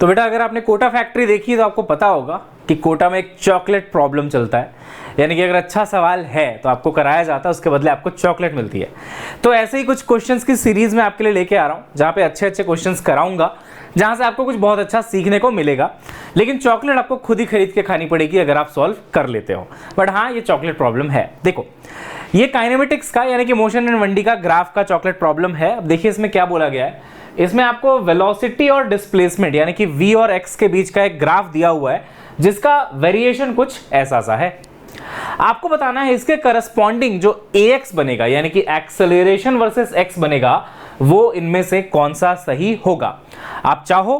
तो बेटा अगर आपने कोटा फैक्ट्री देखी तो आपको पता होगा कि कोटा में एक चॉकलेट प्रॉब्लम चलता है, यानी कि अगर अच्छा सवाल है तो आपको कराया जाता है, उसके बदले आपको चॉकलेट मिलती है। तो ऐसे ही कुछ क्वेश्चंस की सीरीज में आपके लिए लेके आ रहा हूँ, जहाँ पे अच्छे अच्छे क्वेश्चंस कराऊंगा, जहाँ से आपको कुछ बहुत अच्छा सीखने को मिलेगा। लेकिन चॉकलेट आपको खुद ही खरीद के खानी पड़ेगी अगर आप सॉल्व कर लेते हो। बट हाँ, ये चॉकलेट प्रॉब्लम है। देखो, ये काइनेमेटिक्स का यानी कि मोशन एंड 1D का ग्राफ का चॉकलेट प्रॉब्लम है। अब देखिए इसमें क्या बोला गया है। इसमें आपको वेलोसिटी और डिस्प्लेसमेंट यानी कि v और x के बीच का एक ग्राफ दिया हुआ है, जिसका वेरिएशन कुछ ऐसा सा है। आपको बताना है इसके करस्पॉन्डिंग जो ax बनेगा यानी कि एक्सेलरेशन वर्सेस x बनेगा, वो इनमें से कौन सा सही होगा। आप चाहो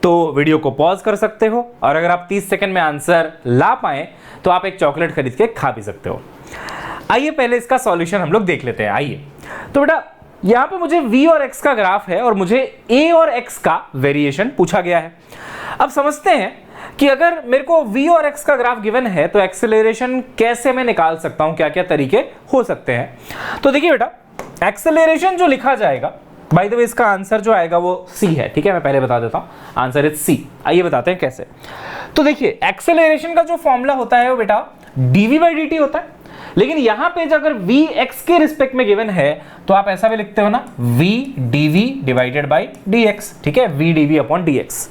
तो वीडियो को पॉज कर सकते हो, और अगर आप 30 सेकंड में आंसर ला पाए तो आप एक चॉकलेट खरीद के खा भी सकते हो। आइए पहले इसका सॉल्यूशन हम लोग देख लेते हैं। आइए, तो बेटा यहां पे मुझे v और x का ग्राफ है और मुझे a और x का वेरिएशन पूछा गया है। अब समझते हैं कि अगर मेरे को v और x का ग्राफ गिवन है तो एक्सेलरेशन कैसे मैं निकाल सकता हूं, क्या क्या तरीके हो सकते हैं। तो देखिए बेटा, एक्सेलरेशन जो लिखा जाएगा, बाय द वे इसका आंसर जो आएगा वो c है, ठीक है, मैं पहले बता देता हूं, आंसर इज c। आइए बताते हैं कैसे। तो देखिए एक्सेलरेशन का जो फॉर्मूला होता है वो बेटा dv/dt होता है, लेकिन यहां पे अगर v x के रिस्पेक्ट में गिवन है तो आप ऐसा भी लिखते हो ना, v dv divided by dx, ठीक है, v dv अपॉन dx।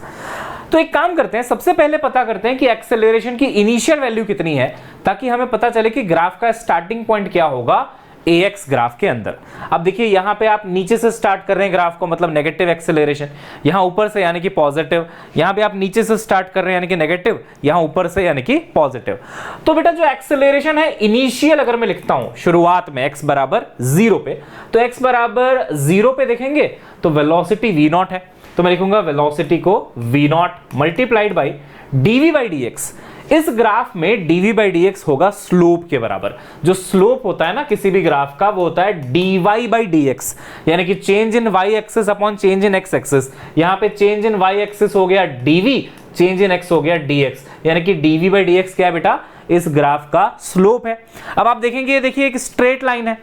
तो एक काम करते हैं, सबसे पहले पता करते हैं कि एक्सेलरेशन की इनिशियल वैल्यू कितनी है, ताकि हमें पता चले कि ग्राफ का स्टार्टिंग पॉइंट क्या होगा ax ग्राफ के अंदर। अब देखिए यहां पे आप नीचे से स्टार्ट कर रहे हैं ग्राफ को, मतलब नेगेटिव एक्सेलरेशन, यहां ऊपर से यानी कि पॉजिटिव, यहां पे आप नीचे से स्टार्ट कर रहे हैं यानी कि नेगेटिव, यहां ऊपर से यानी कि पॉजिटिव। तो बेटा जो एक्सेलरेशन है इनिशियल अगर मैं लिखता हूं शुरुआत में x बराबर 0 पे, तो x बराबर 0 पे देखेंगे तो वेलोसिटी v0 है, तो मैं लिखूंगा वेलोसिटी को v0 मल्टीप्लाइड बाई dv/dx। इस ग्राफ में dv/dx होगा स्लोप के बराबर। जो स्लोप होता है ना किसी भी ग्राफ का, वो होता है dy/dx, यानी कि change in y axis upon change in x axis. यहां पे चेंज इन y एक्सिस हो गया dv, चेंज इन x हो गया dx, यानी कि dv/dx क्या है बेटा, इस ग्राफ का स्लोप है। अब आप देखेंगे, ये देखिए एक स्ट्रेट लाइन है,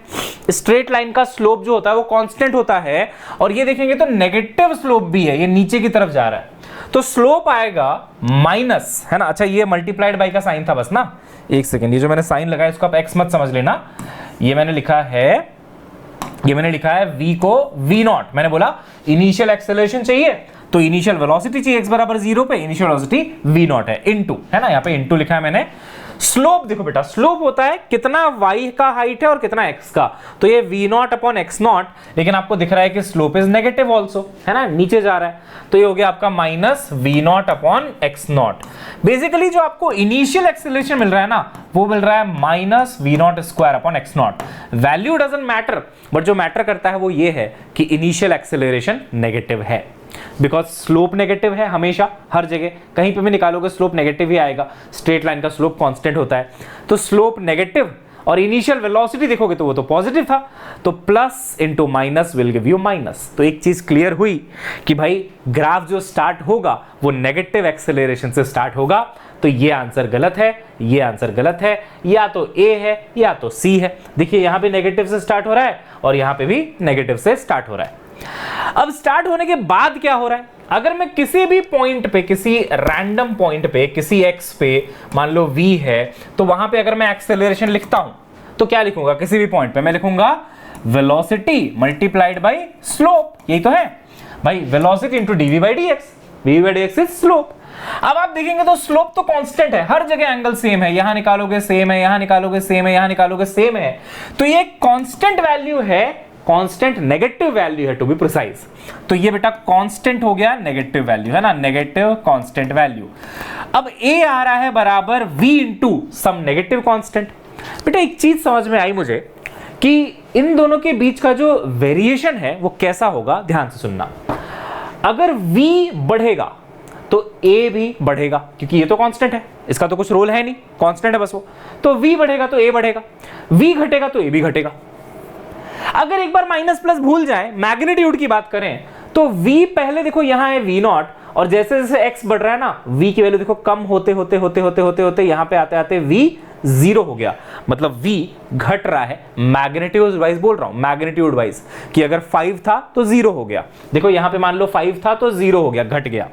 स्ट्रेट लाइन का स्लोप जो होता है वो कांस्टेंट होता है, और ये देखेंगे तो नेगेटिव स्लोप भी है, ये नीचे की तरफ जा रहा है, तो स्लोप आएगा माइनस, है ना। अच्छा, ये मल्टीप्लाइड बाई का साइन था बस ना, एक सेकेंड, ये जो मैंने साइन लगाया इसको आप एक्स मत समझ लेना, ये मैंने लिखा है v को v0, मैंने बोला इनिशियल एक्सेलरेशन चाहिए तो इनिशियल वेलोसिटी चाहिए x बराबर 0 पे, इनिशियल वेलोसिटी v0 है, इनटू, है ना, यहाँ पे इनटू लिखा है मैंने। स्लोप देखो बेटा, स्लोप होता है कितना y का हाइट है और कितना x का, तो ये v0 अपॉन x0, लेकिन आपको दिख रहा है कि स्लोप इज नेगेटिव ऑल्सो, है ना, नीचे जा रहा है, तो ये हो गया आपका minus v0 upon x0। Basically जो आपको इनिशियल एक्सेलरेशन मिल रहा है ना, वो मिल रहा है minus v0 square upon x0। Value doesn't matter, but जो मैटर करता है वो ये है कि इनिशियल एक्सेलरेशन नेगेटिव है, बिकॉज स्लोप नेगेटिव है हमेशा, हर जगह कहीं पे भी निकालोगे स्लोप नेगेटिव ही आएगा, स्ट्रेट लाइन का स्लोप कांस्टेंट होता है, तो स्लोप नेगेटिव और इनिशियल वेलोसिटी देखोगे तो वो तो पॉजिटिव था, तो plus into minus will give you minus. तो एक चीज क्लियर हुई कि भाई ग्राफ जो स्टार्ट होगा वो नेगेटिव एक्सेलरेशन से स्टार्ट होगा, तो ये आंसर गलत है, ये आंसर गलत है, या तो ए है या तो सी है। देखिए यहां पे नेगेटिव से स्टार्ट हो रहा है और यहां पे भी नेगेटिव से स्टार्ट हो रहा है। अब स्टार्ट होने के बाद क्या हो रहा है, अगर मैं किसी भी पॉइंट पे, किसी रैंडम पॉइंट पे, किसी x पे, मान लो v है, तो वहां पे अगर मैं एक्सेलरेशन लिखता हूं तो क्या लिखूंगा, किसी भी पॉइंट पे मैं लिखूंगा वेलोसिटी मल्टीप्लाइड बाय स्लोप, यही तो है भाई, velocity into dv/dx, dv/dx is slope. अब आप देखेंगे तो स्लोप तो कांस्टेंट है, हर जगह एंगल सेम है, यहां निकालोगे सेम है, यहां निकालोगे सेम है, यहां निकालोगे सेम है, तो ये कांस्टेंट वैल्यू है, कांस्टेंट नेगेटिव वैल्यू है टू बी प्रिसाइज। तो ये बेटा कांस्टेंट हो गया, नेगेटिव वैल्यू है ना, नेगेटिव कांस्टेंट वैल्यू। अब a आ रहा है बराबर v into some negative constant. बेटा एक चीज समझ में आई मुझे कि इन दोनों के बीच का जो वेरिएशन है वो कैसा होगा, ध्यान से सुनना। अगर v बढ़ेगा तो a भी बढ़ेगा, क्योंकि ये तो कांस्टेंट है, इसका तो कुछ रोल है नहीं, कांस्टेंट है बस वो, तो v बढ़ेगा तो a बढ़ेगा, v घटेगा तो a भी घटेगा। अगर एक बार माइनस प्लस भूल जाए, मैग्नीट्यूड की बात करें, तो v पहले देखो यहां है v0, और जैसे जैसे x बढ़ रहा है ना, v की वैल्यू देखो कम होते होते होते होते होते होते यहां पे आते आते v 0 हो गया, मतलब v घट रहा है, मैग्नीट्यूड वाइज बोल रहा हूं, मैग्नीट्यूड वाइज, कि अगर 5 था तो 0 हो गया, देखो यहां पे मान लो 5 था तो 0 हो गया, घट गया।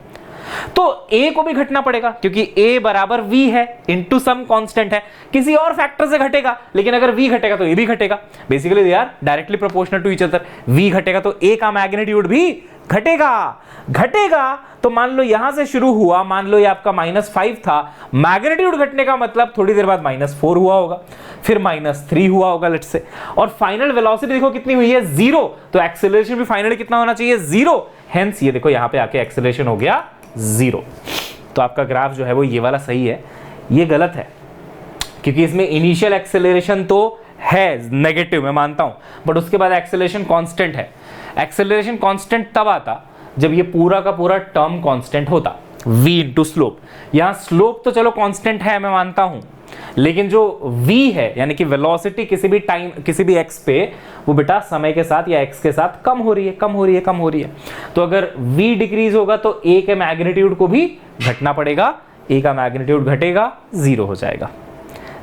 तो a को भी घटना पड़ेगा क्योंकि a बराबर v है इंटू सम कांस्टेंट है, किसी और फैक्टर से घटेगा, लेकिन अगर v घटेगा तो a भी घटेगा। Basically they are directly proportional to each other. v घटेगा तो a का मैग्नीट्यूड भी घटेगा। तो मान लो यहां से शुरू हुआ, मान लो ये आपका -5 था, मैग्नीट्यूड घटने का मतलब थोड़ी देर बाद -4 हुआ होगा, फिर -3 हुआ होगा लेट्स से, और फाइनल वेलोसिटी देखो कितनी हुई है 0, तो एक्सेलरेशन भी फाइनली कितना होना चाहिए 0। हेंस ये देखो यहां पे आके एक्सेलरेशन हो गया 0। तो आपका ग्राफ जो है वो ये वाला सही है, ये गलत है क्योंकि इसमें इनिशियल एक्सेलरेशन तो है नेगेटिव, मैं मानता हूं, बट उसके बाद एक्सेलरेशन कांस्टेंट है। एक्सेलरेशन कांस्टेंट तब आता जब ये पूरा का पूरा टर्म कांस्टेंट होता, v इंटू स्लोप। यहां स्लोप तो चलो कांस्टेंट है, मैं मानता हूं, लेकिन जो v है यानी कि वेलोसिटी किसी भी टाइम किसी भी x पे, वो बेटा समय के साथ या x के साथ कम हो रही है। तो अगर v डिक्रीज होगा तो a के मैग्नीट्यूड को भी घटना पड़ेगा, a का मैग्नीट्यूड घटेगा 0 हो जाएगा।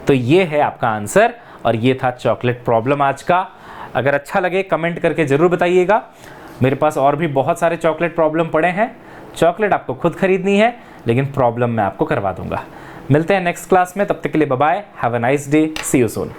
तो ये है आपका आंसर और ये था चॉकलेट प्रॉब्लम आज का। अगर अच्छा लगे कमेंट करके जरूर बताइएगा। मेरे पास और भी बहुत सारे चॉकलेट प्रॉब्लम पड़े हैं। चॉकलेट आपको खुद खरीदनी है, लेकिन प्रॉब्लम मैं आपको करवा दूंगा। मिलते हैं नेक्स्ट क्लास में, तब तक के लिए bye bye, have a nice day, see you soon.